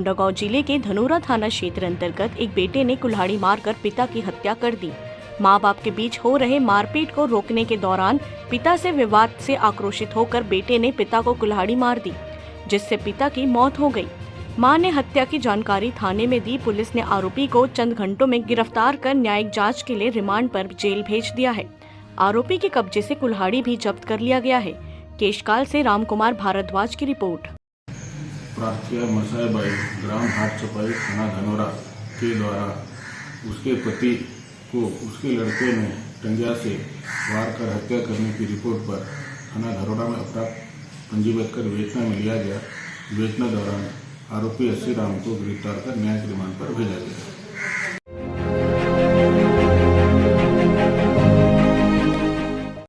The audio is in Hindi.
कोंडागांव जिले के धनोरा थाना क्षेत्र अंतर्गत एक बेटे ने कुल्हाड़ी मारकर पिता की हत्या कर दी। मां बाप के बीच हो रहे मारपीट को रोकने के दौरान पिता से विवाद से आक्रोशित होकर बेटे ने पिता को कुल्हाड़ी मार दी, जिससे पिता की मौत हो गई। मां ने हत्या की जानकारी थाने में दी। पुलिस ने आरोपी को चंद घंटों में गिरफ्तार कर न्यायिक जांच के लिए रिमांड पर जेल भेज दिया है। आरोपी के कब्जे से कुल्हाड़ी भी जब्त कर लिया गया है। केशकाल से रामकुमार भारद्वाज की रिपोर्ट। प्रार्थना मसाईबाई ग्राम हाट चपाई थाना धनोरा के द्वारा उसके पति को उसके लड़के ने टंगिया से वार कर हत्या करने की रिपोर्ट पर थाना धनोरा में अपराध पंजीबद्ध कर विवेचना में लिया गया। विवेचना दौरान आरोपी अस्सी राम को गिरफ्तार कर न्यायिक रिमांड पर भेजा गया।